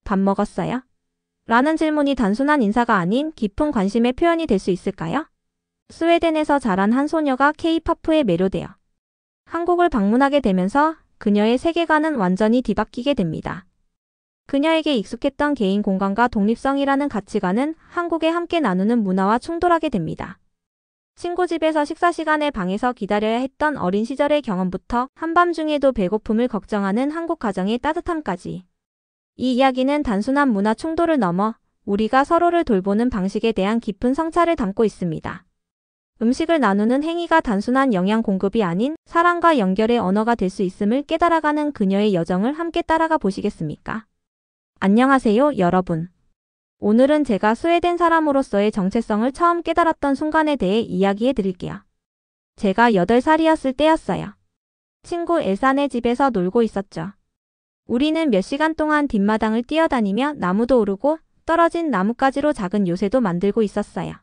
밥 먹었어요? 라는 질문이 단순한 인사가 아닌 깊은 관심의 표현이 될 수 있을까요? 스웨덴에서 자란 한 소녀가 K-팝에 매료되어 한국을 방문하게 되면서 그녀의 세계관은 완전히 뒤바뀌게 됩니다. 그녀에게 익숙했던 개인 공간과 독립성이라는 가치관은 한국에 함께 나누는 문화와 충돌하게 됩니다. 친구 집에서 식사 시간에 방에서 기다려야 했던 어린 시절의 경험부터 한밤중에도 배고픔을 걱정하는 한국 가정의 따뜻함까지. 이 이야기는 단순한 문화 충돌을 넘어 우리가 서로를 돌보는 방식에 대한 깊은 성찰을 담고 있습니다. 음식을 나누는 행위가 단순한 영양 공급이 아닌 사랑과 연결의 언어가 될 수 있음을 깨달아가는 그녀의 여정을 함께 따라가 보시겠습니까? 안녕하세요, 여러분. 오늘은 제가 스웨덴 사람으로서의 정체성을 처음 깨달았던 순간에 대해 이야기해 드릴게요. 제가 8살이었을 때였어요. 친구 엘사네 집에서 놀고 있었죠. 우리는 몇 시간 동안 뒷마당을 뛰어다니며 나무도 오르고 떨어진 나뭇가지로 작은 요새도 만들고 있었어요.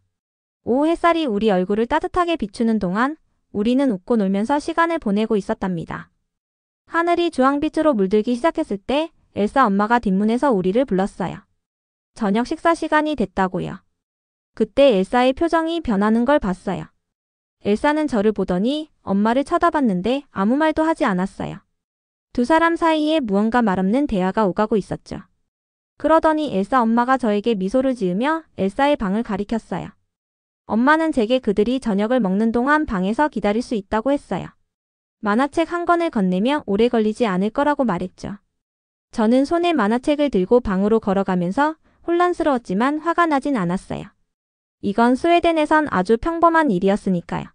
오후 햇살이 우리 얼굴을 따뜻하게 비추는 동안 우리는 웃고 놀면서 시간을 보내고 있었답니다. 하늘이 주황빛으로 물들기 시작했을 때 엘사 엄마가 뒷문에서 우리를 불렀어요. 저녁 식사 시간이 됐다고요. 그때 엘사의 표정이 변하는 걸 봤어요. 엘사는 저를 보더니 엄마를 쳐다봤는데 아무 말도 하지 않았어요. 두 사람 사이에 무언가 말없는 대화가 오가고 있었죠. 그러더니 엘사 엄마가 저에게 미소를 지으며 엘사의 방을 가리켰어요. 엄마는 제게 그들이 저녁을 먹는 동안 방에서 기다릴 수 있다고 했어요. 만화책 한 권을 건네며 오래 걸리지 않을 거라고 말했죠. 저는 손에 만화책을 들고 방으로 걸어가면서 혼란스러웠지만 화가 나진 않았어요. 이건 스웨덴에선 아주 평범한 일이었으니까요.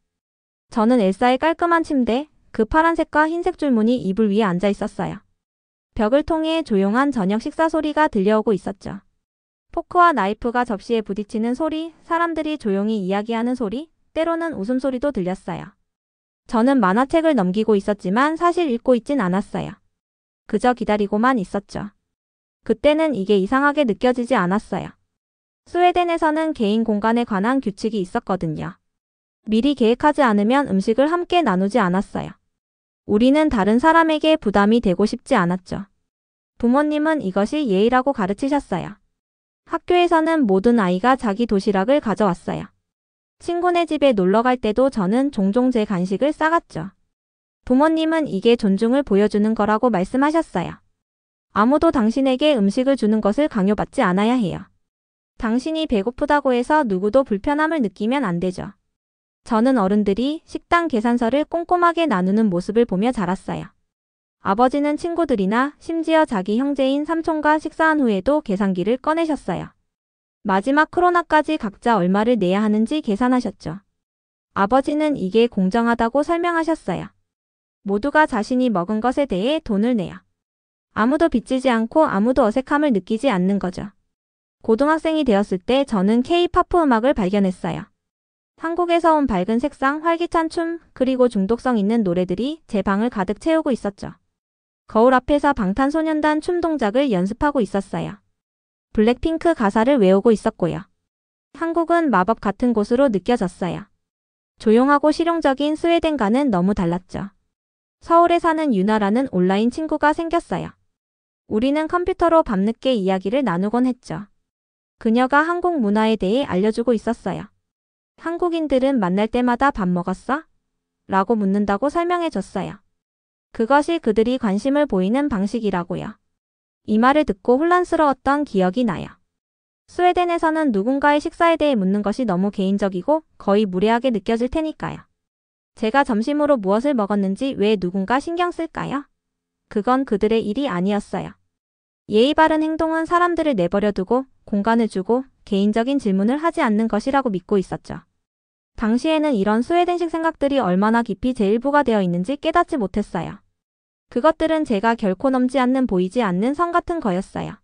저는 엘사의 깔끔한 침대, 그 파란색과 흰색 줄무늬 이불 위에 앉아 있었어요. 벽을 통해 조용한 저녁 식사 소리가 들려오고 있었죠. 포크와 나이프가 접시에 부딪히는 소리, 사람들이 조용히 이야기하는 소리, 때로는 웃음소리도 들렸어요. 저는 만화책을 넘기고 있었지만 사실 읽고 있진 않았어요. 그저 기다리고만 있었죠. 그때는 이게 이상하게 느껴지지 않았어요. 스웨덴에서는 개인 공간에 관한 규칙이 있었거든요. 미리 계획하지 않으면 음식을 함께 나누지 않았어요. 우리는 다른 사람에게 부담이 되고 싶지 않았죠. 부모님은 이것이 예의라고 가르치셨어요. 학교에서는 모든 아이가 자기 도시락을 가져왔어요. 친구네 집에 놀러 갈 때도 저는 종종 제 간식을 싸갔죠. 부모님은 이게 존중을 보여주는 거라고 말씀하셨어요. 아무도 당신에게 음식을 주는 것을 강요받지 않아야 해요. 당신이 배고프다고 해서 누구도 불편함을 느끼면 안 되죠. 저는 어른들이 식당 계산서를 꼼꼼하게 나누는 모습을 보며 자랐어요. 아버지는 친구들이나 심지어 자기 형제인 삼촌과 식사한 후에도 계산기를 꺼내셨어요. 마지막 크로나까지 각자 얼마를 내야 하는지 계산하셨죠. 아버지는 이게 공정하다고 설명하셨어요. 모두가 자신이 먹은 것에 대해 돈을 내요. 아무도 빚지지 않고 아무도 어색함을 느끼지 않는 거죠. 고등학생이 되었을 때 저는 K-팝 음악을 발견했어요. 한국에서 온 밝은 색상, 활기찬 춤, 그리고 중독성 있는 노래들이 제 방을 가득 채우고 있었죠. 거울 앞에서 방탄소년단 춤 동작을 연습하고 있었어요. 블랙핑크 가사를 외우고 있었고요. 한국은 마법 같은 곳으로 느껴졌어요. 조용하고 실용적인 스웨덴과는 너무 달랐죠. 서울에 사는 유나라는 온라인 친구가 생겼어요. 우리는 컴퓨터로 밤늦게 이야기를 나누곤 했죠. 그녀가 한국 문화에 대해 알려주고 있었어요. 한국인들은 만날 때마다 밥 먹었어? 라고 묻는다고 설명해 줬어요. 그것이 그들이 관심을 보이는 방식이라고요. 이 말을 듣고 혼란스러웠던 기억이 나요. 스웨덴에서는 누군가의 식사에 대해 묻는 것이 너무 개인적이고 거의 무례하게 느껴질 테니까요. 제가 점심으로 무엇을 먹었는지 왜 누군가 신경 쓸까요? 그건 그들의 일이 아니었어요. 예의 바른 행동은 사람들을 내버려 두고 공간을 주고 개인적인 질문을 하지 않는 것이라고 믿고 있었죠. 당시에는 이런 스웨덴식 생각들이 얼마나 깊이 제 일부가 되어 있는지 깨닫지 못했어요. 그것들은 제가 결코 넘지 않는 보이지 않는 선 같은 거였어요.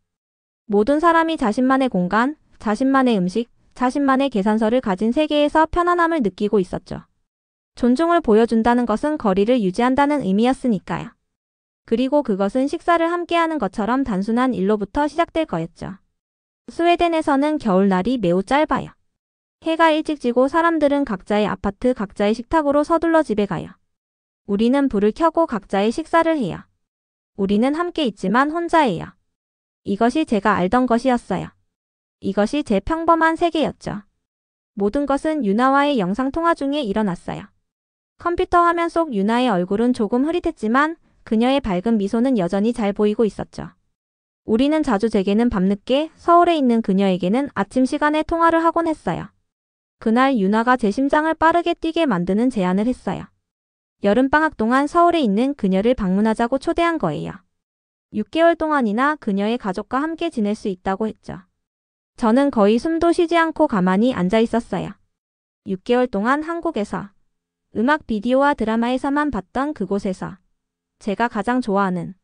모든 사람이 자신만의 공간, 자신만의 음식, 자신만의 계산서를 가진 세계에서 편안함을 느끼고 있었죠. 존중을 보여준다는 것은 거리를 유지한다는 의미였으니까요. 그리고 그것은 식사를 함께하는 것처럼 단순한 일로부터 시작될 거였죠. 스웨덴에서는 겨울날이 매우 짧아요. 해가 일찍 지고 사람들은 각자의 아파트, 각자의 식탁으로 서둘러 집에 가요. 우리는 불을 켜고 각자의 식사를 해요. 우리는 함께 있지만 혼자예요. 이것이 제가 알던 것이었어요. 이것이 제 평범한 세계였죠. 모든 것은 유나와의 영상통화 중에 일어났어요. 컴퓨터 화면 속 유나의 얼굴은 조금 흐릿했지만 그녀의 밝은 미소는 여전히 잘 보이고 있었죠. 우리는 자주 제게는 밤늦게, 서울에 있는 그녀에게는 아침 시간에 통화를 하곤 했어요. 그날 유나가 제 심장을 빠르게 뛰게 만드는 제안을 했어요. 여름방학 동안 서울에 있는 그녀를 방문하자고 초대한 거예요. 6개월 동안이나 그녀의 가족과 함께 지낼 수 있다고 했죠. 저는 거의 숨도 쉬지 않고 가만히 앉아 있었어요. 6개월 동안 한국에서, 음악 비디오와 드라마에서만 봤던 그곳에서, 제가 가장 좋아하는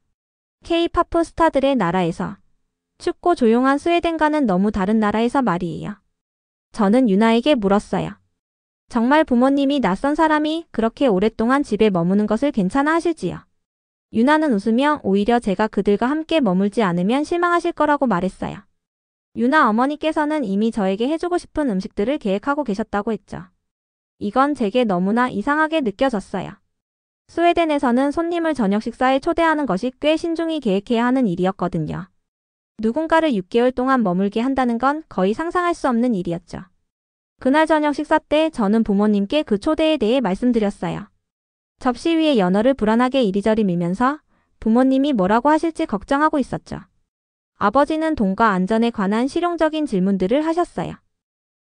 K-팝 스타들의 나라에서, 춥고 조용한 스웨덴과는 너무 다른 나라에서 말이에요. 저는 유나에게 물었어요. 정말 부모님이 낯선 사람이 그렇게 오랫동안 집에 머무는 것을 괜찮아 하실지요? 유나는 웃으며 오히려 제가 그들과 함께 머물지 않으면 실망하실 거라고 말했어요. 유나 어머니께서는 이미 저에게 해주고 싶은 음식들을 계획하고 계셨다고 했죠. 이건 제게 너무나 이상하게 느껴졌어요. 스웨덴에서는 손님을 저녁 식사에 초대하는 것이 꽤 신중히 계획해야 하는 일이었거든요. 누군가를 6개월 동안 머물게 한다는 건 거의 상상할 수 없는 일이었죠. 그날 저녁 식사 때 저는 부모님께 그 초대에 대해 말씀드렸어요. 접시 위에 연어를 불안하게 이리저리 밀면서 부모님이 뭐라고 하실지 걱정하고 있었죠. 아버지는 돈과 안전에 관한 실용적인 질문들을 하셨어요.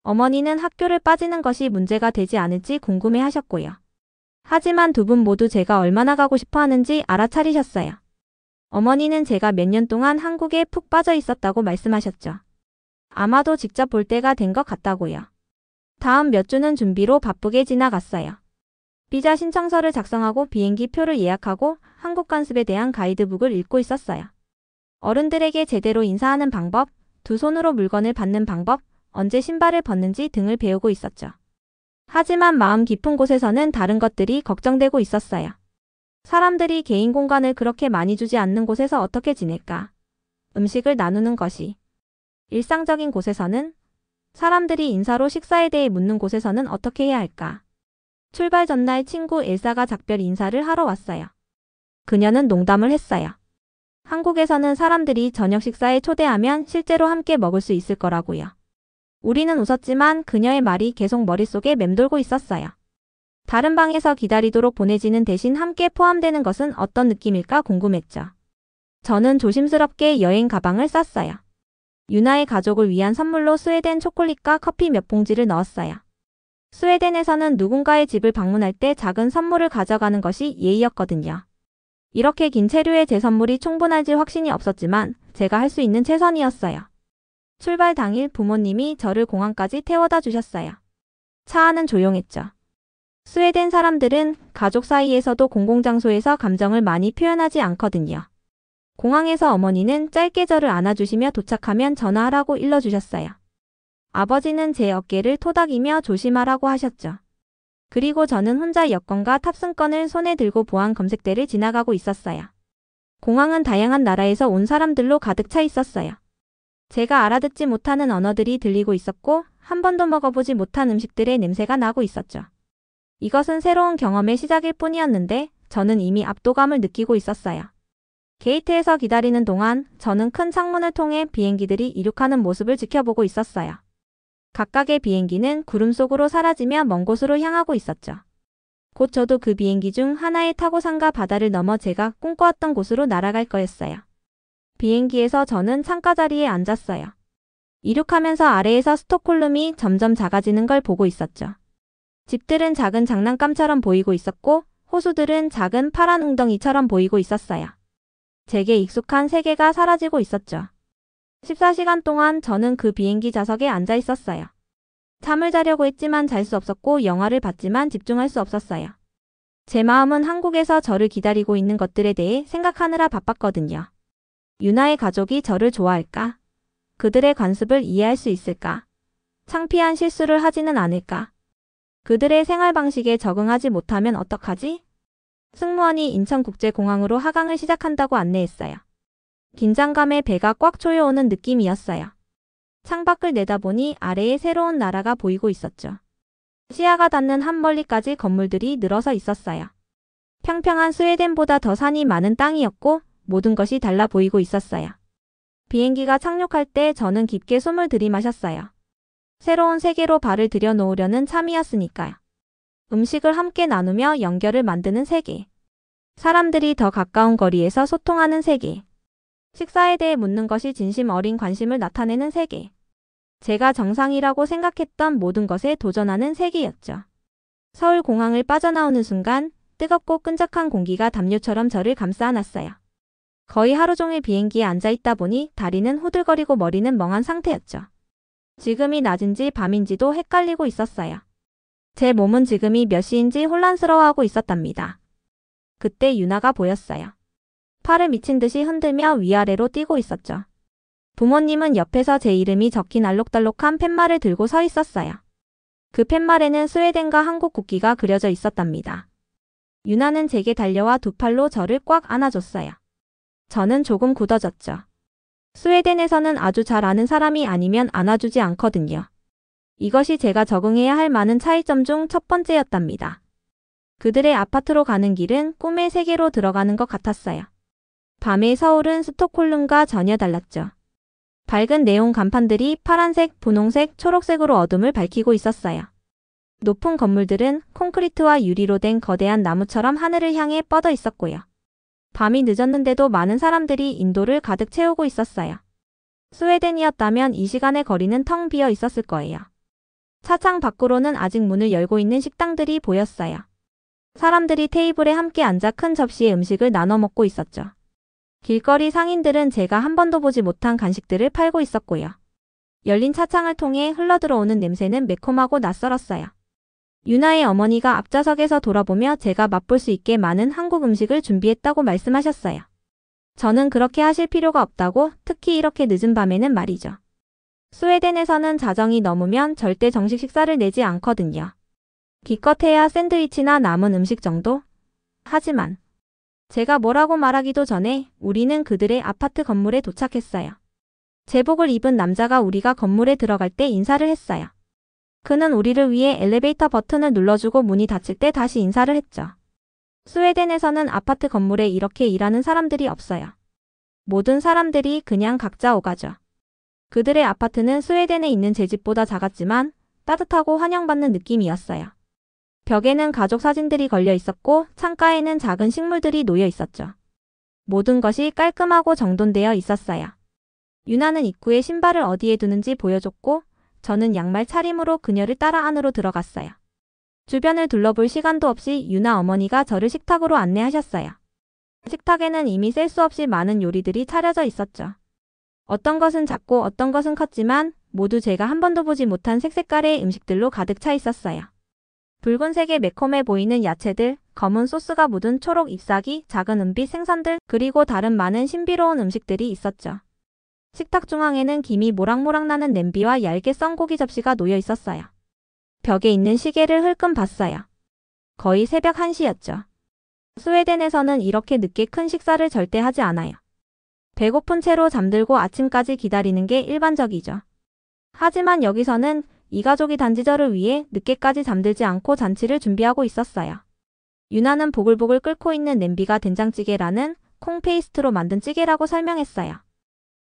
어머니는 학교를 빠지는 것이 문제가 되지 않을지 궁금해 하셨고요. 하지만 두 분 모두 제가 얼마나 가고 싶어 하는지 알아차리셨어요. 어머니는 제가 몇 년 동안 한국에 푹 빠져 있었다고 말씀하셨죠. 아마도 직접 볼 때가 된 것 같다고요. 다음 몇 주는 준비로 바쁘게 지나갔어요. 비자 신청서를 작성하고 비행기 표를 예약하고 한국 관습에 대한 가이드북을 읽고 있었어요. 어른들에게 제대로 인사하는 방법, 두 손으로 물건을 받는 방법, 언제 신발을 벗는지 등을 배우고 있었죠. 하지만 마음 깊은 곳에서는 다른 것들이 걱정되고 있었어요. 사람들이 개인 공간을 그렇게 많이 주지 않는 곳에서 어떻게 지낼까? 음식을 나누는 것이. 일상적인 곳에서는, 사람들이 인사로 식사에 대해 묻는 곳에서는 어떻게 해야 할까? 출발 전날 친구 엘사가 작별 인사를 하러 왔어요. 그녀는 농담을 했어요. 한국에서는 사람들이 저녁 식사에 초대하면 실제로 함께 먹을 수 있을 거라고요. 우리는 웃었지만 그녀의 말이 계속 머릿속에 맴돌고 있었어요. 다른 방에서 기다리도록 보내지는 대신 함께 포함되는 것은 어떤 느낌일까 궁금했죠. 저는 조심스럽게 여행 가방을 쌌어요. 유나의 가족을 위한 선물로 스웨덴 초콜릿과 커피 몇 봉지를 넣었어요. 스웨덴에서는 누군가의 집을 방문할 때 작은 선물을 가져가는 것이 예의였거든요. 이렇게 긴 체류에 제 선물이 충분할지 확신이 없었지만 제가 할 수 있는 최선이었어요. 출발 당일 부모님이 저를 공항까지 태워다 주셨어요. 차 안은 조용했죠. 스웨덴 사람들은 가족 사이에서도 공공장소에서 감정을 많이 표현하지 않거든요. 공항에서 어머니는 짧게 저를 안아주시며 도착하면 전화하라고 일러주셨어요. 아버지는 제 어깨를 토닥이며 조심하라고 하셨죠. 그리고 저는 혼자 여권과 탑승권을 손에 들고 보안 검색대를 지나가고 있었어요. 공항은 다양한 나라에서 온 사람들로 가득 차 있었어요. 제가 알아듣지 못하는 언어들이 들리고 있었고 한 번도 먹어보지 못한 음식들의 냄새가 나고 있었죠. 이것은 새로운 경험의 시작일 뿐이었는데 저는 이미 압도감을 느끼고 있었어요. 게이트에서 기다리는 동안 저는 큰 창문을 통해 비행기들이 이륙하는 모습을 지켜보고 있었어요. 각각의 비행기는 구름 속으로 사라지며 먼 곳으로 향하고 있었죠. 곧 저도 그 비행기 중 하나에 타고 산과 바다를 넘어 제가 꿈꿔왔던 곳으로 날아갈 거였어요. 비행기에서 저는 창가 자리에 앉았어요. 이륙하면서 아래에서 스톡홀름이 점점 작아지는 걸 보고 있었죠. 집들은 작은 장난감처럼 보이고 있었고 호수들은 작은 파란 웅덩이처럼 보이고 있었어요. 제게 익숙한 세계가 사라지고 있었죠. 14시간 동안 저는 그 비행기 좌석에 앉아 있었어요. 잠을 자려고 했지만 잘 수 없었고 영화를 봤지만 집중할 수 없었어요. 제 마음은 한국에서 저를 기다리고 있는 것들에 대해 생각하느라 바빴거든요. 유나의 가족이 저를 좋아할까? 그들의 관습을 이해할 수 있을까? 창피한 실수를 하지는 않을까? 그들의 생활 방식에 적응하지 못하면 어떡하지? 승무원이 인천국제공항으로 하강을 시작한다고 안내했어요. 긴장감에 배가 꽉 조여오는 느낌이었어요. 창밖을 내다보니 아래에 새로운 나라가 보이고 있었죠. 시야가 닿는 한 멀리까지 건물들이 늘어서 있었어요. 평평한 스웨덴보다 더 산이 많은 땅이었고 모든 것이 달라 보이고 있었어요. 비행기가 착륙할 때 저는 깊게 숨을 들이마셨어요. 새로운 세계로 발을 들여놓으려는 참이었으니까요. 음식을 함께 나누며 연결을 만드는 세계. 사람들이 더 가까운 거리에서 소통하는 세계. 식사에 대해 묻는 것이 진심 어린 관심을 나타내는 세계. 제가 정상이라고 생각했던 모든 것에 도전하는 세계였죠. 서울공항을 빠져나오는 순간 뜨겁고 끈적한 공기가 담요처럼 저를 감싸 안았어요. 거의 하루 종일 비행기에 앉아있다 보니 다리는 후들거리고 머리는 멍한 상태였죠. 지금이 낮인지 밤인지도 헷갈리고 있었어요. 제 몸은 지금이 몇 시인지 혼란스러워하고 있었답니다. 그때 유나가 보였어요. 팔을 미친 듯이 흔들며 위아래로 뛰고 있었죠. 부모님은 옆에서 제 이름이 적힌 알록달록한 팻말을 들고 서 있었어요. 그 팻말에는 스웨덴과 한국 국기가 그려져 있었답니다. 유나는 제게 달려와 두 팔로 저를 꽉 안아줬어요. 저는 조금 굳어졌죠. 스웨덴에서는 아주 잘 아는 사람이 아니면 안아주지 않거든요. 이것이 제가 적응해야 할 많은 차이점 중 첫 번째였답니다. 그들의 아파트로 가는 길은 꿈의 세계로 들어가는 것 같았어요. 밤의 서울은 스톡홀름과 전혀 달랐죠. 밝은 네온 간판들이 파란색, 분홍색, 초록색으로 어둠을 밝히고 있었어요. 높은 건물들은 콘크리트와 유리로 된 거대한 나무처럼 하늘을 향해 뻗어 있었고요. 밤이 늦었는데도 많은 사람들이 인도를 가득 채우고 있었어요. 스웨덴이었다면 이 시간의 거리는 텅 비어 있었을 거예요. 차창 밖으로는 아직 문을 열고 있는 식당들이 보였어요. 사람들이 테이블에 함께 앉아 큰 접시에 음식을 나눠 먹고 있었죠. 길거리 상인들은 제가 한 번도 보지 못한 간식들을 팔고 있었고요. 열린 차창을 통해 흘러들어오는 냄새는 매콤하고 낯설었어요. 유나의 어머니가 앞좌석에서 돌아보며 제가 맛볼 수 있게 많은 한국 음식을 준비했다고 말씀하셨어요. 저는 그렇게 하실 필요가 없다고, 특히 이렇게 늦은 밤에는 말이죠. 스웨덴에서는 자정이 넘으면 절대 정식 식사를 내지 않거든요. 기껏해야 샌드위치나 남은 음식 정도? 하지만 제가 뭐라고 말하기도 전에 우리는 그들의 아파트 건물에 도착했어요. 제복을 입은 남자가 우리가 건물에 들어갈 때 인사를 했어요. 그는 우리를 위해 엘리베이터 버튼을 눌러주고 문이 닫힐 때 다시 인사를 했죠. 스웨덴에서는 아파트 건물에 이렇게 일하는 사람들이 없어요. 모든 사람들이 그냥 각자 오가죠. 그들의 아파트는 스웨덴에 있는 제 집보다 작았지만 따뜻하고 환영받는 느낌이었어요. 벽에는 가족 사진들이 걸려 있었고 창가에는 작은 식물들이 놓여 있었죠. 모든 것이 깔끔하고 정돈되어 있었어요. 유나는 입구에 신발을 어디에 두는지 보여줬고 저는 양말 차림으로 그녀를 따라 안으로 들어갔어요. 주변을 둘러볼 시간도 없이 유나 어머니가 저를 식탁으로 안내하셨어요. 식탁에는 이미 셀 수 없이 많은 요리들이 차려져 있었죠. 어떤 것은 작고 어떤 것은 컸지만 모두 제가 한 번도 보지 못한 색색깔의 음식들로 가득 차 있었어요. 붉은색의 매콤해 보이는 야채들, 검은 소스가 묻은 초록 잎사귀, 작은 은빛 생선들, 그리고 다른 많은 신비로운 음식들이 있었죠. 식탁 중앙에는 김이 모락모락 나는 냄비와 얇게 썬 고기 접시가 놓여 있었어요. 벽에 있는 시계를 흘끔 봤어요. 거의 새벽 1시였죠. 스웨덴에서는 이렇게 늦게 큰 식사를 절대 하지 않아요. 배고픈 채로 잠들고 아침까지 기다리는 게 일반적이죠. 하지만 여기서는 이 가족이 단지 저를 위해 늦게까지 잠들지 않고 잔치를 준비하고 있었어요. 유나는 보글보글 끓고 있는 냄비가 된장찌개라는 콩 페이스트로 만든 찌개라고 설명했어요.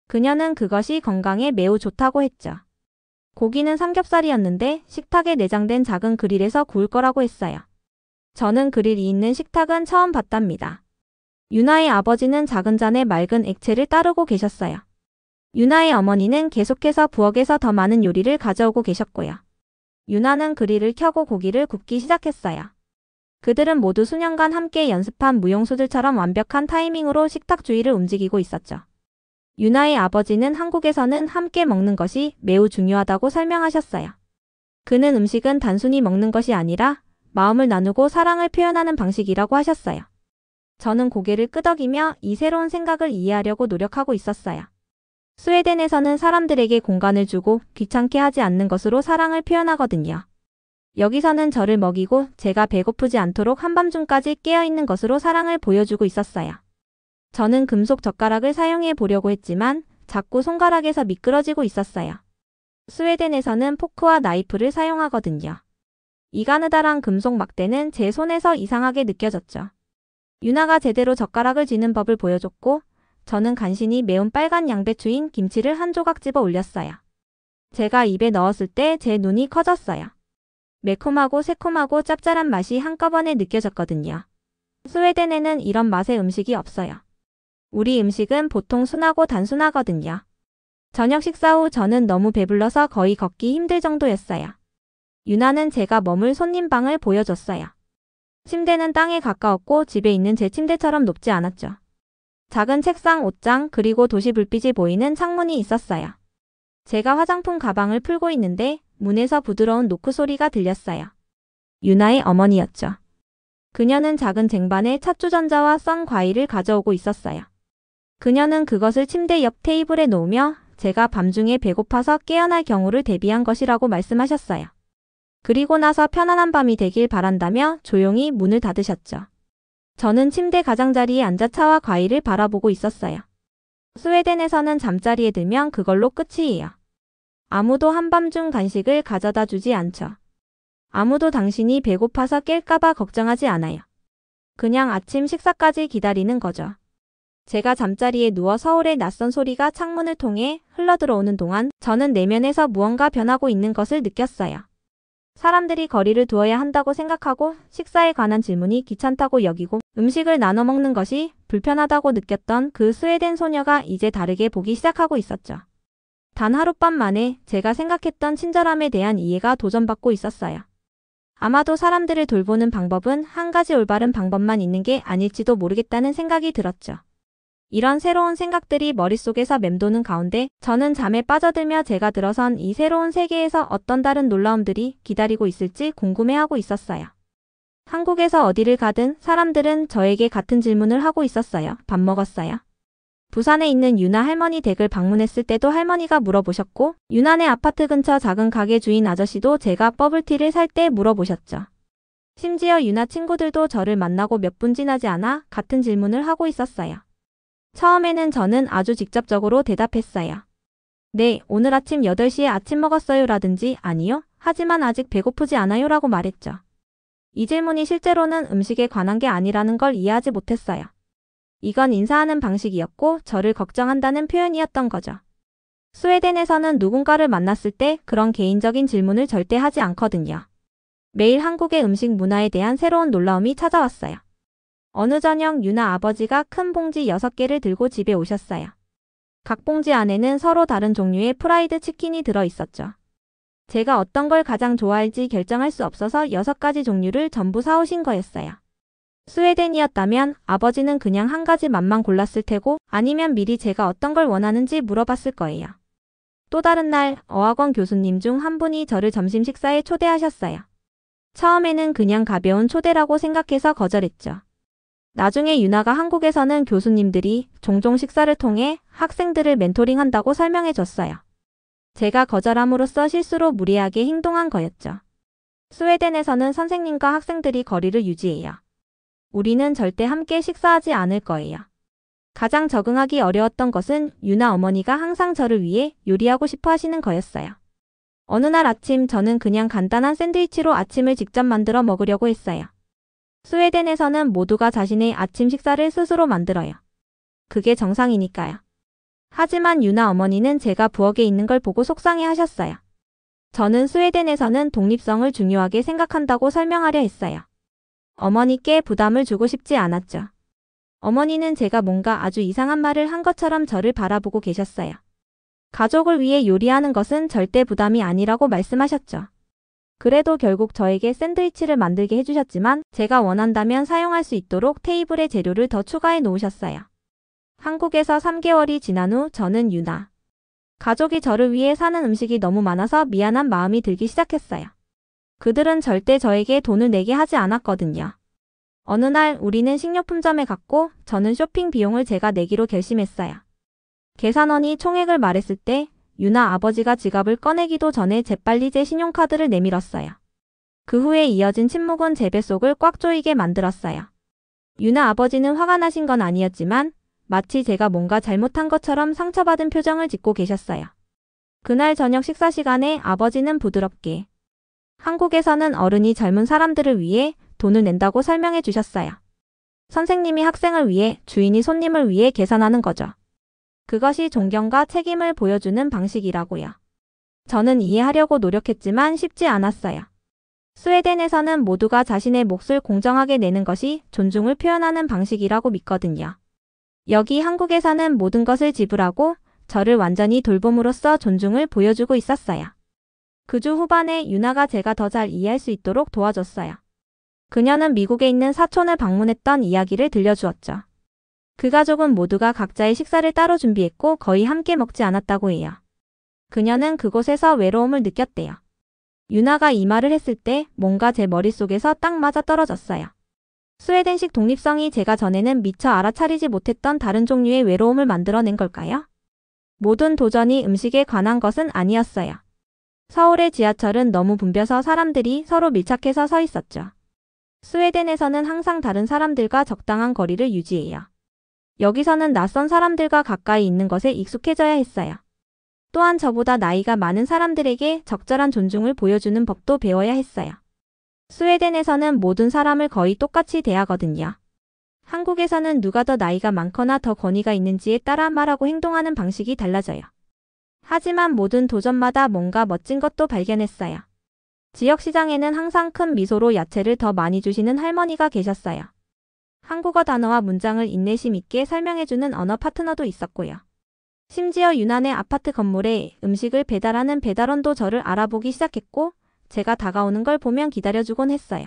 그녀는 그것이 건강에 매우 좋다고 했죠. 고기는 삼겹살이었는데 식탁에 내장된 작은 그릴에서 구울 거라고 했어요. 저는 그릴이 있는 식탁은 처음 봤답니다. 유나의 아버지는 작은 잔에 맑은 액체를 따르고 계셨어요. 유나의 어머니는 계속해서 부엌에서 더 많은 요리를 가져오고 계셨고요. 유나는 그릴을 켜고 고기를 굽기 시작했어요. 그들은 모두 수년간 함께 연습한 무용수들처럼 완벽한 타이밍으로 식탁 주위를 움직이고 있었죠. 유나의 아버지는 한국에서는 함께 먹는 것이 매우 중요하다고 설명하셨어요. 그는 음식은 단순히 먹는 것이 아니라 마음을 나누고 사랑을 표현하는 방식이라고 하셨어요. 저는 고개를 끄덕이며 이 새로운 생각을 이해하려고 노력하고 있었어요. 스웨덴에서는 사람들에게 공간을 주고 귀찮게 하지 않는 것으로 사랑을 표현하거든요. 여기서는 저를 먹이고 제가 배고프지 않도록 한밤중까지 깨어있는 것으로 사랑을 보여주고 있었어요. 저는 금속 젓가락을 사용해 보려고 했지만 자꾸 손가락에서 미끄러지고 있었어요. 스웨덴에서는 포크와 나이프를 사용하거든요. 이 가느다란 금속 막대는 제 손에서 이상하게 느껴졌죠. 유나가 제대로 젓가락을 쥐는 법을 보여줬고 저는 간신히 매운 빨간 양배추인 김치를 한 조각 집어 올렸어요. 제가 입에 넣었을 때 제 눈이 커졌어요. 매콤하고 새콤하고 짭짤한 맛이 한꺼번에 느껴졌거든요. 스웨덴에는 이런 맛의 음식이 없어요. 우리 음식은 보통 순하고 단순하거든요. 저녁 식사 후 저는 너무 배불러서 거의 걷기 힘들 정도였어요. 유나는 제가 머물 손님방을 보여줬어요. 침대는 땅에 가까웠고 집에 있는 제 침대처럼 높지 않았죠. 작은 책상, 옷장, 그리고 도시 불빛이 보이는 창문이 있었어요. 제가 화장품 가방을 풀고 있는데 문에서 부드러운 노크 소리가 들렸어요. 유나의 어머니였죠. 그녀는 작은 쟁반에 찻주전자와 썬 과일을 가져오고 있었어요. 그녀는 그것을 침대 옆 테이블에 놓으며 제가 밤중에 배고파서 깨어날 경우를 대비한 것이라고 말씀하셨어요. 그리고 나서 편안한 밤이 되길 바란다며 조용히 문을 닫으셨죠. 저는 침대 가장자리에 앉아 차와 과일을 바라보고 있었어요. 스웨덴에서는 잠자리에 들면 그걸로 끝이에요. 아무도 한밤중 간식을 가져다 주지 않죠. 아무도 당신이 배고파서 깰까봐 걱정하지 않아요. 그냥 아침 식사까지 기다리는 거죠. 제가 잠자리에 누워 서울의 낯선 소리가 창문을 통해 흘러들어오는 동안 저는 내면에서 무언가 변하고 있는 것을 느꼈어요. 사람들이 거리를 두어야 한다고 생각하고 식사에 관한 질문이 귀찮다고 여기고 음식을 나눠 먹는 것이 불편하다고 느꼈던 그 스웨덴 소녀가 이제 다르게 보기 시작하고 있었죠. 단 하룻밤 만에 제가 생각했던 친절함에 대한 이해가 도전받고 있었어요. 아마도 사람들을 돌보는 방법은 한 가지 올바른 방법만 있는 게 아닐지도 모르겠다는 생각이 들었죠. 이런 새로운 생각들이 머릿속에서 맴도는 가운데 저는 잠에 빠져들며 제가 들어선 이 새로운 세계에서 어떤 다른 놀라움들이 기다리고 있을지 궁금해하고 있었어요. 한국에서 어디를 가든 사람들은 저에게 같은 질문을 하고 있었어요. 밥 먹었어요? 부산에 있는 유나 할머니 댁을 방문했을 때도 할머니가 물어보셨고 유나네 아파트 근처 작은 가게 주인 아저씨도 제가 버블티를 살 때 물어보셨죠. 심지어 유나 친구들도 저를 만나고 몇 분 지나지 않아 같은 질문을 하고 있었어요. 처음에는 저는 아주 직접적으로 대답했어요. 네, 오늘 아침 8시에 아침 먹었어요 라든지 아니요, 하지만 아직 배고프지 않아요 라고 말했죠. 이 질문이 실제로는 음식에 관한 게 아니라는 걸 이해하지 못했어요. 이건 인사하는 방식이었고 저를 걱정한다는 표현이었던 거죠. 스웨덴에서는 누군가를 만났을 때 그런 개인적인 질문을 절대 하지 않거든요. 매일 한국의 음식 문화에 대한 새로운 놀라움이 찾아왔어요. 어느 저녁 유나 아버지가 큰 봉지 6개를 들고 집에 오셨어요. 각 봉지 안에는 서로 다른 종류의 프라이드 치킨이 들어있었죠. 제가 어떤 걸 가장 좋아할지 결정할 수 없어서 6가지 종류를 전부 사오신 거였어요. 스웨덴이었다면 아버지는 그냥 한 가지 맛만 골랐을 테고 아니면 미리 제가 어떤 걸 원하는지 물어봤을 거예요. 또 다른 날 어학원 교수님 중 한 분이 저를 점심 식사에 초대하셨어요. 처음에는 그냥 가벼운 초대라고 생각해서 거절했죠. 나중에 유나가 한국에서는 교수님들이 종종 식사를 통해 학생들을 멘토링한다고 설명해 줬어요. 제가 거절함으로써 실수로 무리하게 행동한 거였죠. 스웨덴에서는 선생님과 학생들이 거리를 유지해요. 우리는 절대 함께 식사하지 않을 거예요. 가장 적응하기 어려웠던 것은 유나 어머니가 항상 저를 위해 요리하고 싶어 하시는 거였어요. 어느 날 아침 저는 그냥 간단한 샌드위치로 아침을 직접 만들어 먹으려고 했어요. 스웨덴에서는 모두가 자신의 아침 식사를 스스로 만들어요. 그게 정상이니까요. 하지만 유나 어머니는 제가 부엌에 있는 걸 보고 속상해 하셨어요. 저는 스웨덴에서는 독립성을 중요하게 생각한다고 설명하려 했어요. 어머니께 부담을 주고 싶지 않았죠. 어머니는 제가 뭔가 아주 이상한 말을 한 것처럼 저를 바라보고 계셨어요. 가족을 위해 요리하는 것은 절대 부담이 아니라고 말씀하셨죠. 그래도 결국 저에게 샌드위치를 만들게 해주셨지만 제가 원한다면 사용할 수 있도록 테이블에 재료를 더 추가해 놓으셨어요. 한국에서 3개월이 지난 후 저는 유나 가족이 저를 위해 사는 음식이 너무 많아서 미안한 마음이 들기 시작했어요. 그들은 절대 저에게 돈을 내게 하지 않았거든요. 어느 날 우리는 식료품점에 갔고 저는 쇼핑 비용을 제가 내기로 결심했어요. 계산원이 총액을 말했을 때 유나 아버지가 지갑을 꺼내기도 전에 재빨리 제 신용카드를 내밀었어요. 그 후에 이어진 침묵은 제 뱃속을 꽉 조이게 만들었어요. 유나 아버지는 화가 나신 건 아니었지만 마치 제가 뭔가 잘못한 것처럼 상처받은 표정을 짓고 계셨어요. 그날 저녁 식사 시간에 아버지는 부드럽게 한국에서는 어른이 젊은 사람들을 위해 돈을 낸다고 설명해 주셨어요. 선생님이 학생을 위해, 주인이 손님을 위해 계산하는 거죠. 그것이 존경과 책임을 보여주는 방식이라고요. 저는 이해하려고 노력했지만 쉽지 않았어요. 스웨덴에서는 모두가 자신의 몫을 공정하게 내는 것이 존중을 표현하는 방식이라고 믿거든요. 여기 한국에서는 모든 것을 지불하고 저를 완전히 돌봄으로써 존중을 보여주고 있었어요. 그 주 후반에 유나가 제가 더 잘 이해할 수 있도록 도와줬어요. 그녀는 미국에 있는 사촌을 방문했던 이야기를 들려주었죠. 그 가족은 모두가 각자의 식사를 따로 준비했고 거의 함께 먹지 않았다고 해요. 그녀는 그곳에서 외로움을 느꼈대요. 유나가 이 말을 했을 때 뭔가 제 머릿속에서 딱 맞아 떨어졌어요. 스웨덴식 독립성이 제가 전에는 미처 알아차리지 못했던 다른 종류의 외로움을 만들어낸 걸까요? 모든 도전이 음식에 관한 것은 아니었어요. 서울의 지하철은 너무 붐벼서 사람들이 서로 밀착해서 서 있었죠. 스웨덴에서는 항상 다른 사람들과 적당한 거리를 유지해요. 여기서는 낯선 사람들과 가까이 있는 것에 익숙해져야 했어요. 또한 저보다 나이가 많은 사람들에게 적절한 존중을 보여주는 법도 배워야 했어요. 스웨덴에서는 모든 사람을 거의 똑같이 대하거든요. 한국에서는 누가 더 나이가 많거나 더 권위가 있는지에 따라 말하고 행동하는 방식이 달라져요. 하지만 모든 도전마다 뭔가 멋진 것도 발견했어요. 지역시장에는 항상 큰 미소로 야채를 더 많이 주시는 할머니가 계셨어요. 한국어 단어와 문장을 인내심 있게 설명해주는 언어 파트너도 있었고요. 심지어 유난의 아파트 건물에 음식을 배달하는 배달원도 저를 알아보기 시작했고 제가 다가오는 걸 보면 기다려주곤 했어요.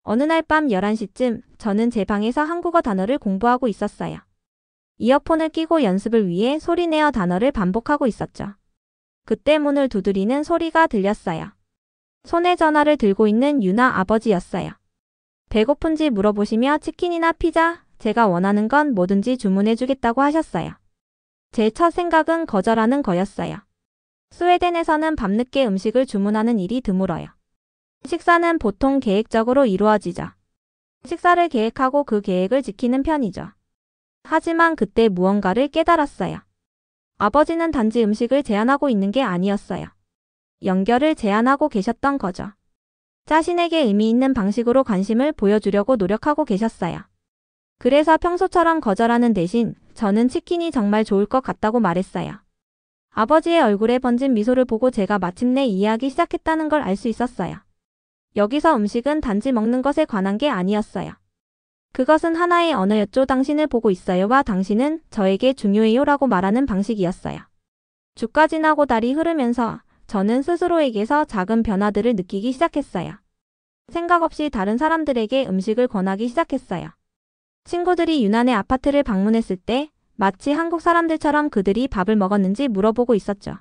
어느 날 밤 11시쯤 저는 제 방에서 한국어 단어를 공부하고 있었어요. 이어폰을 끼고 연습을 위해 소리내어 단어를 반복하고 있었죠. 그때 문을 두드리는 소리가 들렸어요. 손에 전화를 들고 있는 유나 아버지였어요. 배고픈지 물어보시며 치킨이나 피자, 제가 원하는 건 뭐든지 주문해주겠다고 하셨어요. 제 첫 생각은 거절하는 거였어요. 스웨덴에서는 밤늦게 음식을 주문하는 일이 드물어요. 식사는 보통 계획적으로 이루어지죠. 식사를 계획하고 그 계획을 지키는 편이죠. 하지만 그때 무언가를 깨달았어요. 아버지는 단지 음식을 제안하고 있는 게 아니었어요. 연결을 제안하고 계셨던 거죠. 자신에게 의미 있는 방식으로 관심을 보여주려고 노력하고 계셨어요. 그래서 평소처럼 거절하는 대신 저는 치킨이 정말 좋을 것 같다고 말했어요. 아버지의 얼굴에 번진 미소를 보고 제가 마침내 이해하기 시작했다는 걸 알 수 있었어요. 여기서 음식은 단지 먹는 것에 관한 게 아니었어요. 그것은 하나의 언어였죠. 당신을 보고 있어요와 당신은 저에게 중요해요 라고 말하는 방식이었어요. 주가 지나고 달이 흐르면서 저는 스스로에게서 작은 변화들을 느끼기 시작했어요. 생각 없이 다른 사람들에게 음식을 권하기 시작했어요. 친구들이 유난의 아파트를 방문했을 때 마치 한국 사람들처럼 그들이 밥을 먹었는지 물어보고 있었죠.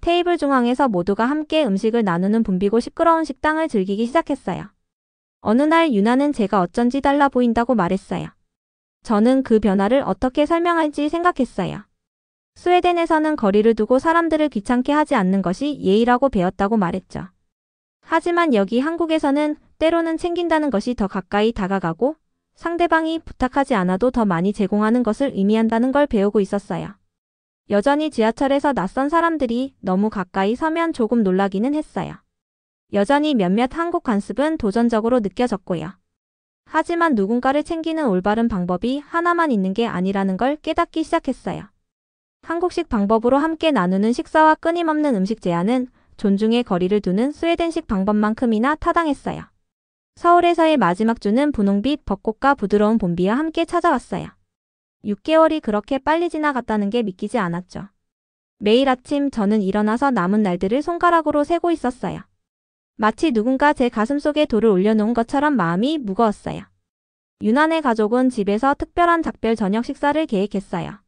테이블 중앙에서 모두가 함께 음식을 나누는 붐비고 시끄러운 식당을 즐기기 시작했어요. 어느 날 유나는 제가 어쩐지 달라 보인다고 말했어요. 저는 그 변화를 어떻게 설명할지 생각했어요. 스웨덴에서는 거리를 두고 사람들을 귀찮게 하지 않는 것이 예의라고 배웠다고 말했죠. 하지만 여기 한국에서는 때로는 챙긴다는 것이 더 가까이 다가가고 상대방이 부탁하지 않아도 더 많이 제공하는 것을 의미한다는 걸 배우고 있었어요. 여전히 지하철에서 낯선 사람들이 너무 가까이 서면 조금 놀라기는 했어요. 여전히 몇몇 한국 관습은 도전적으로 느껴졌고요. 하지만 누군가를 챙기는 올바른 방법이 하나만 있는 게 아니라는 걸 깨닫기 시작했어요. 한국식 방법으로 함께 나누는 식사와 끊임없는 음식 제안은 존중의 거리를 두는 스웨덴식 방법만큼이나 타당했어요. 서울에서의 마지막 주는 분홍빛 벚꽃과 부드러운 봄비와 함께 찾아왔어요. 6개월이 그렇게 빨리 지나갔다는 게 믿기지 않았죠. 매일 아침 저는 일어나서 남은 날들을 손가락으로 세고 있었어요. 마치 누군가 제 가슴속에 돌을 올려놓은 것처럼 마음이 무거웠어요. 유난의 가족은 집에서 특별한 작별 저녁 식사를 계획했어요.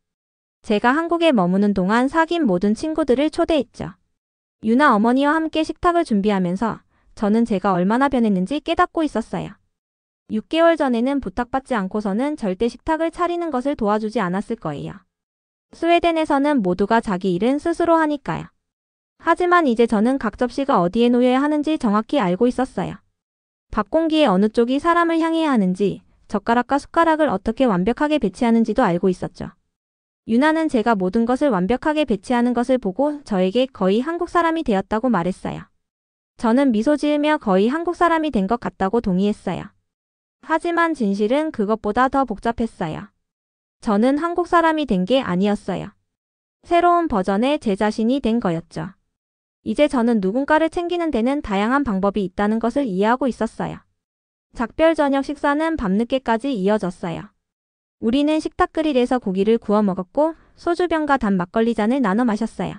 제가 한국에 머무는 동안 사귄 모든 친구들을 초대했죠. 유나 어머니와 함께 식탁을 준비하면서 저는 제가 얼마나 변했는지 깨닫고 있었어요. 6개월 전에는 부탁받지 않고서는 절대 식탁을 차리는 것을 도와주지 않았을 거예요. 스웨덴에서는 모두가 자기 일은 스스로 하니까요. 하지만 이제 저는 각 접시가 어디에 놓여야 하는지 정확히 알고 있었어요. 밥 공기의 어느 쪽이 사람을 향해야 하는지, 젓가락과 숟가락을 어떻게 완벽하게 배치하는지도 알고 있었죠. 유나는 제가 모든 것을 완벽하게 배치하는 것을 보고 저에게 거의 한국 사람이 되었다고 말했어요. 저는 미소 지으며 거의 한국 사람이 된 것 같다고 동의했어요. 하지만 진실은 그것보다 더 복잡했어요. 저는 한국 사람이 된 게 아니었어요. 새로운 버전의 제 자신이 된 거였죠. 이제 저는 누군가를 챙기는 데는 다양한 방법이 있다는 것을 이해하고 있었어요. 작별 저녁 식사는 밤늦게까지 이어졌어요. 우리는 식탁 그릴에서 고기를 구워 먹었고 소주병과 단 막걸리 잔을 나눠 마셨어요.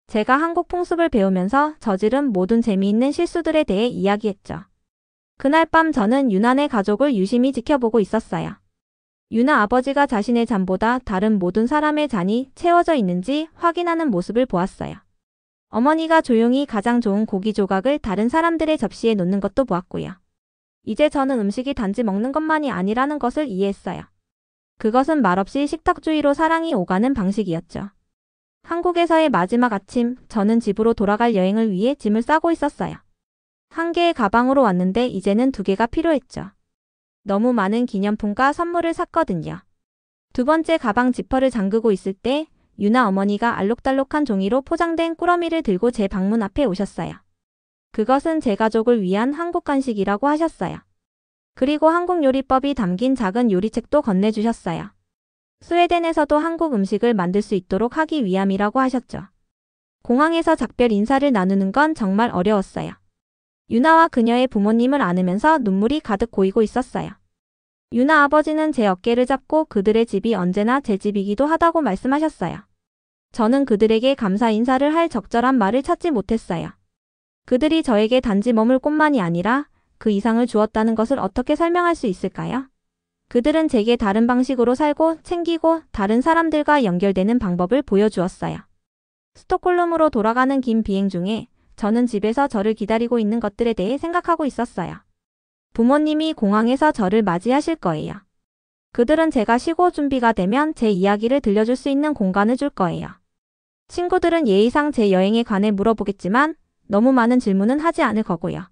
제가 한국 풍습을 배우면서 저지른 모든 재미있는 실수들에 대해 이야기했죠. 그날 밤 저는 유난의 가족을 유심히 지켜보고 있었어요. 유나 아버지가 자신의 잔보다 다른 모든 사람의 잔이 채워져 있는지 확인하는 모습을 보았어요. 어머니가 조용히 가장 좋은 고기 조각을 다른 사람들의 접시에 놓는 것도 보았고요. 이제 저는 음식이 단지 먹는 것만이 아니라는 것을 이해했어요. 그것은 말없이 식탁주의로 사랑이 오가는 방식이었죠. 한국에서의 마지막 아침, 저는 집으로 돌아갈 여행을 위해 짐을 싸고 있었어요. 한 개의 가방으로 왔는데 이제는 두 개가 필요했죠. 너무 많은 기념품과 선물을 샀거든요. 두 번째 가방 지퍼를 잠그고 있을 때 유나 어머니가 알록달록한 종이로 포장된 꾸러미를 들고 제 방문 앞에 오셨어요. 그것은 제 가족을 위한 한국 간식이라고 하셨어요. 그리고 한국 요리법이 담긴 작은 요리책도 건네주셨어요. 스웨덴에서도 한국 음식을 만들 수 있도록 하기 위함이라고 하셨죠. 공항에서 작별 인사를 나누는 건 정말 어려웠어요. 유나와 그녀의 부모님을 안으면서 눈물이 가득 고이고 있었어요. 유나 아버지는 제 어깨를 잡고 그들의 집이 언제나 제 집이기도 하다고 말씀하셨어요. 저는 그들에게 감사 인사를 할 적절한 말을 찾지 못했어요. 그들이 저에게 단지 머물 곳만이 아니라 그 이상을 주었다는 것을 어떻게 설명할 수 있을까요? 그들은 제게 다른 방식으로 살고 챙기고 다른 사람들과 연결되는 방법을 보여주었어요. 스톡홀름으로 돌아가는 긴 비행 중에 저는 집에서 저를 기다리고 있는 것들에 대해 생각하고 있었어요. 부모님이 공항에서 저를 맞이하실 거예요. 그들은 제가 쉬고 준비가 되면 제 이야기를 들려줄 수 있는 공간을 줄 거예요. 친구들은 예의상 제 여행에 관해 물어보겠지만 너무 많은 질문은 하지 않을 거고요.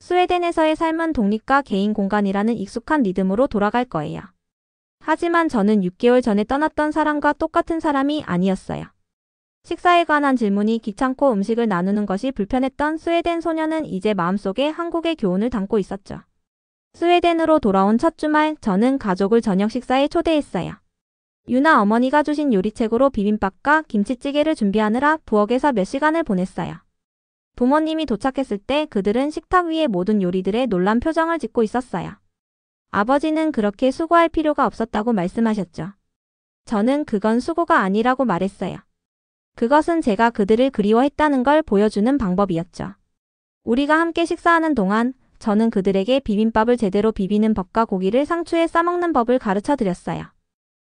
스웨덴에서의 삶은 독립과 개인 공간이라는 익숙한 리듬으로 돌아갈 거예요. 하지만 저는 6개월 전에 떠났던 사람과 똑같은 사람이 아니었어요. 식사에 관한 질문이 귀찮고 음식을 나누는 것이 불편했던 스웨덴 소녀는 이제 마음속에 한국의 교훈을 담고 있었죠. 스웨덴으로 돌아온 첫 주말 저는 가족을 저녁 식사에 초대했어요. 유나 어머니가 주신 요리책으로 비빔밥과 김치찌개를 준비하느라 부엌에서 몇 시간을 보냈어요. 부모님이 도착했을 때 그들은 식탁 위의 모든 요리들에 놀란 표정을 짓고 있었어요. 아버지는 그렇게 수고할 필요가 없었다고 말씀하셨죠. 저는 그건 수고가 아니라고 말했어요. 그것은 제가 그들을 그리워했다는 걸 보여주는 방법이었죠. 우리가 함께 식사하는 동안 저는 그들에게 비빔밥을 제대로 비비는 법과 고기를 상추에 싸먹는 법을 가르쳐 드렸어요.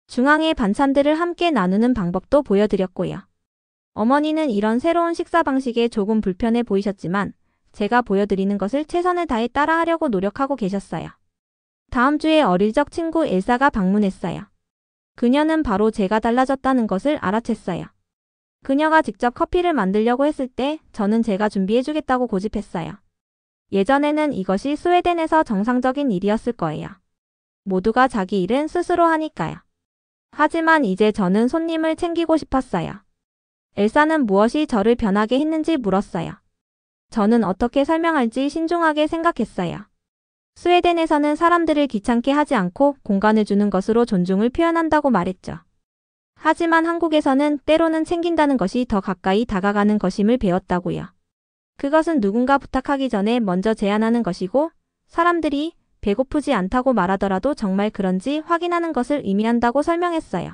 중앙의 반찬들을 함께 나누는 방법도 보여드렸고요. 어머니는 이런 새로운 식사 방식에 조금 불편해 보이셨지만 제가 보여드리는 것을 최선을 다해 따라하려고 노력하고 계셨어요. 다음 주에 어릴 적 친구 엘사가 방문했어요. 그녀는 바로 제가 달라졌다는 것을 알아챘어요. 그녀가 직접 커피를 만들려고 했을 때 저는 제가 준비해주겠다고 고집했어요. 예전에는 이것이 스웨덴에서 정상적인 일이었을 거예요. 모두가 자기 일은 스스로 하니까요. 하지만 이제 저는 손님을 챙기고 싶었어요. 엘사는 무엇이 저를 변하게 했는지 물었어요. 저는 어떻게 설명할지 신중하게 생각했어요. 스웨덴에서는 사람들을 귀찮게 하지 않고 공간을 주는 것으로 존중을 표현한다고 말했죠. 하지만 한국에서는 때로는 챙긴다는 것이 더 가까이 다가가는 것임을 배웠다고요. 그것은 누군가 부탁하기 전에 먼저 제안하는 것이고 사람들이 배고프지 않다고 말하더라도 정말 그런지 확인하는 것을 의미한다고 설명했어요.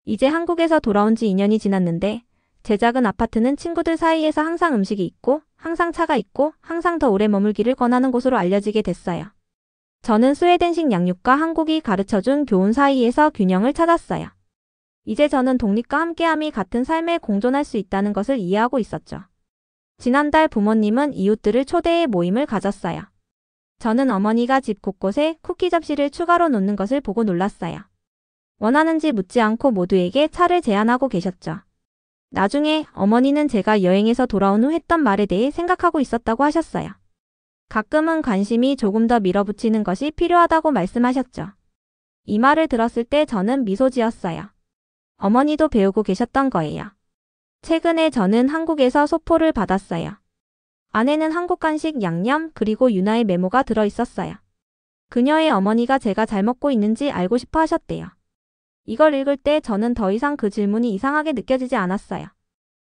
이제 한국에서 돌아온 지 2년이 지났는데 제 작은 아파트는 친구들 사이에서 항상 음식이 있고 항상 차가 있고 항상 더 오래 머물기를 권하는 곳으로 알려지게 됐어요. 저는 스웨덴식 양육과 한국이 가르쳐준 교훈 사이에서 균형을 찾았어요. 이제 저는 독립과 함께함이 같은 삶에 공존할 수 있다는 것을 이해하고 있었죠. 지난달 부모님은 이웃들을 초대해 모임을 가졌어요. 저는 어머니가 집 곳곳에 쿠키 접시를 추가로 놓는 것을 보고 놀랐어요. 원하는지 묻지 않고 모두에게 차를 제안하고 계셨죠. 나중에 어머니는 제가 여행에서 돌아온 후 했던 말에 대해 생각하고 있었다고 하셨어요. 가끔은 관심이 조금 더 밀어붙이는 것이 필요하다고 말씀하셨죠. 이 말을 들었을 때 저는 미소 지었어요. 어머니도 배우고 계셨던 거예요. 최근에 저는 한국에서 소포를 받았어요. 안에는 한국 간식 양념 그리고 유나의 메모가 들어 있었어요. 그녀의 어머니가 제가 잘 먹고 있는지 알고 싶어 하셨대요. 이걸 읽을 때 저는 더 이상 그 질문이 이상하게 느껴지지 않았어요.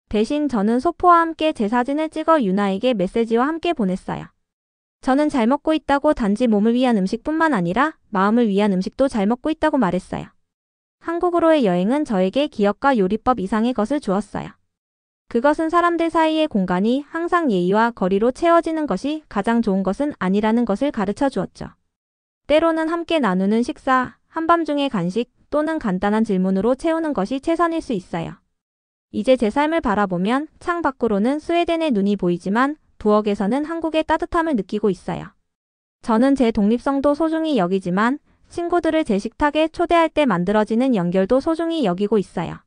대신 저는 소포와 함께 제 사진을 찍어 유나에게 메시지와 함께 보냈어요. 저는 잘 먹고 있다고 단지 몸을 위한 음식뿐만 아니라 마음을 위한 음식도 잘 먹고 있다고 말했어요. 한국으로의 여행은 저에게 기억과 요리법 이상의 것을 주었어요. 그것은 사람들 사이의 공간이 항상 예의와 거리로 채워지는 것이 가장 좋은 것은 아니라는 것을 가르쳐 주었죠. 때로는 함께 나누는 식사, 한밤중의 간식 또는 간단한 질문으로 채우는 것이 최선일 수 있어요. 이제 제 삶을 바라보면 창 밖으로는 스웨덴의 눈이 보이지만 부엌에서는 한국의 따뜻함을 느끼고 있어요. 저는 제 독립성도 소중히 여기지만 친구들을 제 식탁에 초대할 때 만들어지는 연결도 소중히 여기고 있어요.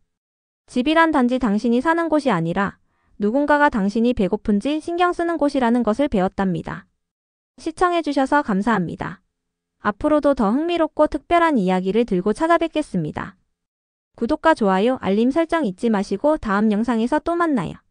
집이란 단지 당신이 사는 곳이 아니라 누군가가 당신이 배고픈지 신경 쓰는 곳이라는 것을 배웠답니다. 시청해주셔서 감사합니다. 앞으로도 더 흥미롭고 특별한 이야기를 들고 찾아뵙겠습니다. 구독과 좋아요, 알림 설정 잊지 마시고 다음 영상에서 또 만나요.